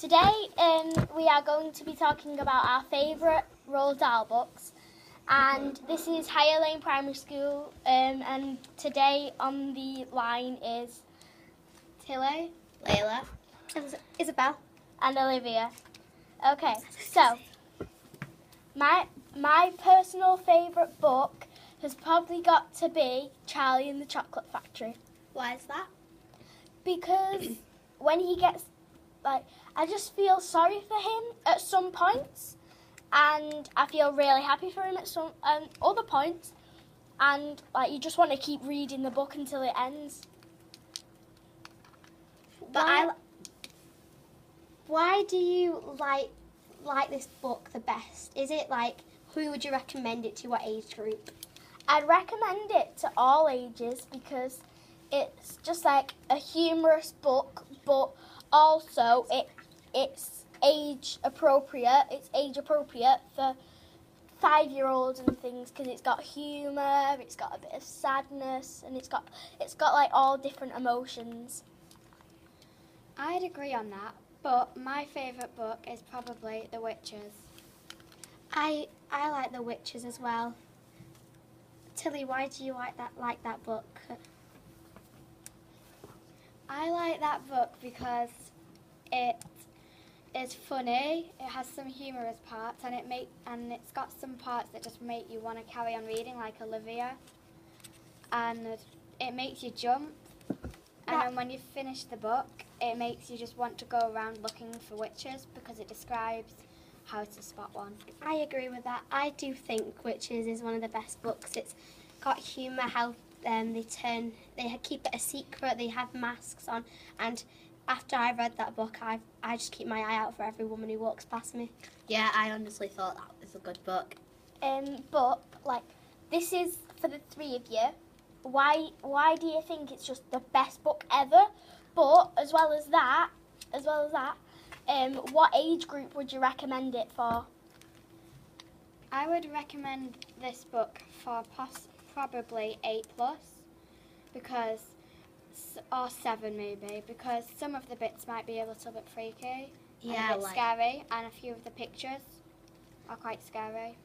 Today we are going to be talking about our favourite Roald Dahl books, and this is Higher Lane Primary School, and today on the line is Tilly, Layla, Isabel, and Olivia. Okay, so my personal favourite book has probably got to be Charlie and the Chocolate Factory. Why is that? Because when he gets, I just feel sorry for him at some points, and I feel really happy for him at some other points, and you just want to keep reading the book until it ends. But why do you like this book the best? Is it who would you recommend it to? What age group? I'd recommend it to all ages because it's just a humorous book, but also it's age appropriate. It's age appropriate for 5-year-olds and things because it's got humour, it's got a bit of sadness, and it's got all different emotions. I'd agree on that, but my favourite book is probably The Witches. I like The Witches as well. Tilly, why do you like that book? I like that book because it is funny. It has some humorous parts, and it's got some parts that just make you want to carry on reading, like Olivia. And it makes you jump. And then when you finish the book, it makes you just want to go around looking for witches because it describes how to spot one. I agree with that. I do think Witches is one of the best books. It's got humour, how they keep it a secret, they have masks on, and after I read that book, I just keep my eye out for every woman who walks past me. Yeah, I honestly thought that was a good book. But this is for the three of you. Why do you think it's just the best book ever? But as well as that, what age group would you recommend it for? I would recommend this book for probably 8+, or 7 maybe, because some of the bits might be a little bit freaky, and a bit scary, and a few of the pictures are quite scary.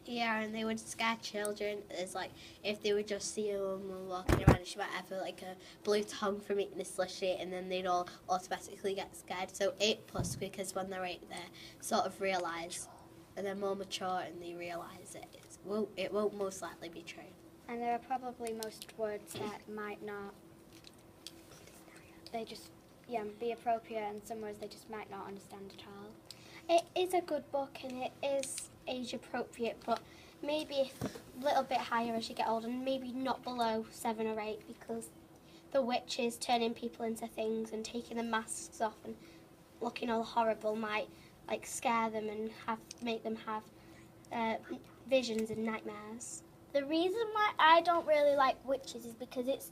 Yeah, and they would scare children as if they would just see a woman walking around and she might have a blue tongue from eating a slushy, and then they'd all automatically get scared. So 8+, because when they're 8 they sort of realise, and they're more mature and they realise it won't most likely be true. And there are probably most words that might not, they just be appropriate, and some words they just might not understand at all. It is a good book and it is age appropriate, but maybe a little bit higher as you get older, and maybe not below 7 or 8, because the witches turning people into things and taking the masks off and looking all horrible might scare them and make them have visions and nightmares. The reason why I don't really like Witches is because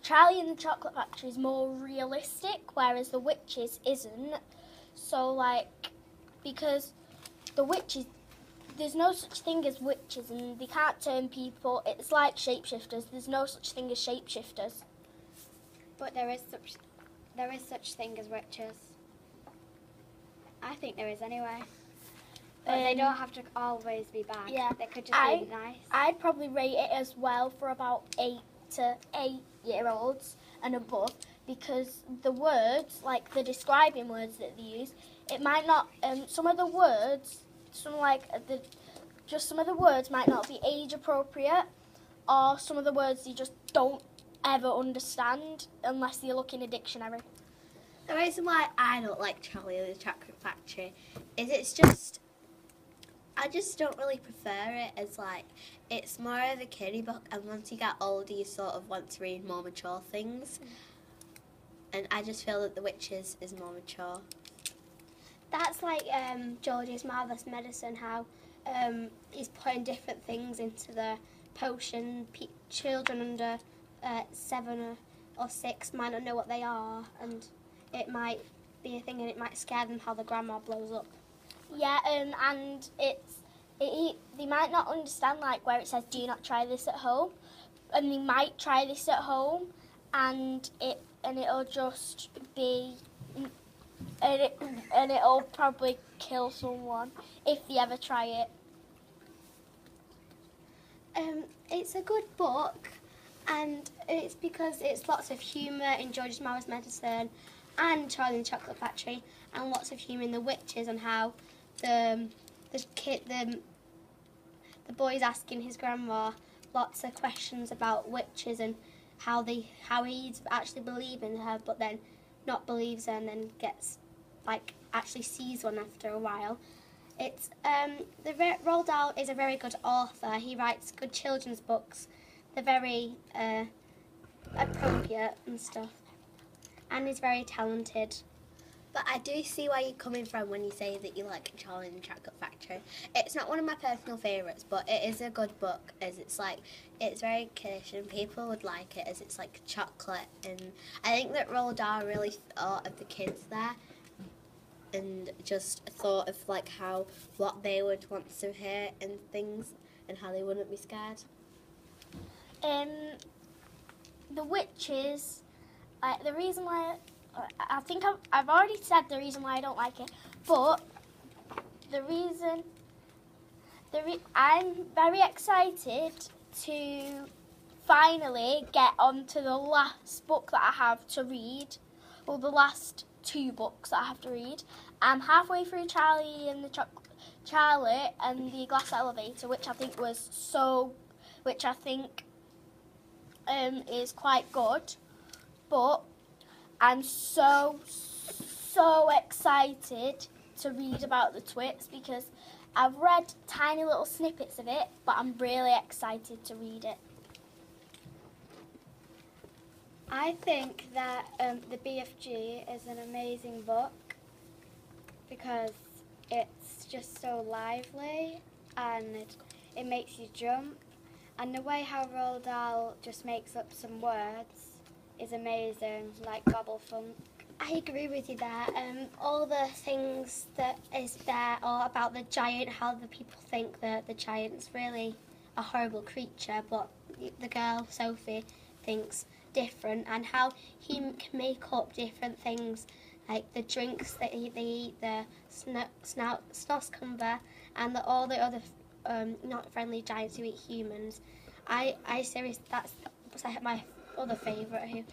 Charlie and the Chocolate Factory is more realistic, whereas The Witches isn't. So because the witches, there's no such thing as witches, and they can't turn people. It's like shapeshifters. There's no such thing as shapeshifters. But there is such thing as witches. I think there is anyway. But they don't have to always be bad. Yeah, they could just be nice. I'd probably rate it as well for about 8 to 8-year-olds and above, because the words, the describing words that they use, it might not. Some of the words, some of the words might not be age appropriate, or some of the words you just don't ever understand unless you look in a dictionary. The reason why I don't like Charlie and the Chocolate Factory is I just don't really prefer it as it's more of a kiddie book, and once you get older you sort of want to read more mature things. And I just feel that The Witches is more mature. That's George's Marvellous Medicine, how he's putting different things into the potion. Children under 7 or 6 might not know what they are, and it might be a thing, and it might scare them how the grandma blows up. Yeah, and they might not understand where it says do not try this at home, and they might try this at home, and it'll just be and it'll probably kill someone if they ever try it. It's a good book, and it's because it's lots of humour in George's Marvelous Medicine and Charlie and the Chocolate Factory, and lots of humour in The Witches and how the boy's asking his grandma lots of questions about witches and how he's actually believing her, but then not believes her, and then gets actually sees one after a while. It's Roald Dahl is a very good author. He writes good children's books. They're very appropriate and stuff, and he's very talented. But I do see where you're coming from when you say that you like Charlie and the Chocolate Factory. It's not one of my personal favourites, but it is a good book, as it's very kiddish and people would like it as it's like chocolate. And I think that Roald Dahl really thought of the kids there and just thought of what they would want to hear and things and how they wouldn't be scared. The Witches, the reason why... I think I've already said the reason why I don't like it, but I'm very excited to finally get onto the last book that I have to read, or the last 2 books that I have to read. I'm halfway through Charlie and the Glass Elevator, which I think is quite good, but I'm so excited to read about the Twits because I've read tiny little snippets of it, but I'm really excited to read it. I think that the BFG is an amazing book because it's just so lively and it makes you jump, and the way how Roald Dahl just makes up some words is amazing, like gobblefunk. I agree with you there. All the things that is there are about the giant, how the people think that the giant's really a horrible creature, but the girl, Sophie, thinks different, and how he can make up different things, like the drinks that they eat, the snozzcumber, and all the other not friendly giants who eat humans. I seriously, that's my other favourite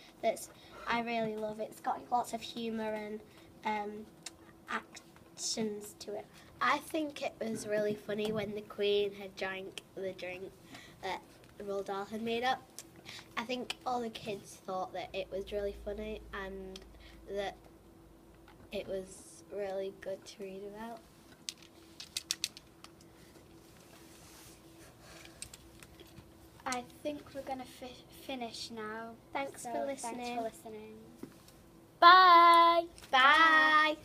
I really love. It's got lots of humour and actions to it. I think it was really funny when the Queen had drank the drink that Roald Dahl had made up. I think all the kids thought that it was really funny and that it was really good to read about. I think we're going to finish now. Thanks for listening. Thanks for listening. Bye! Bye!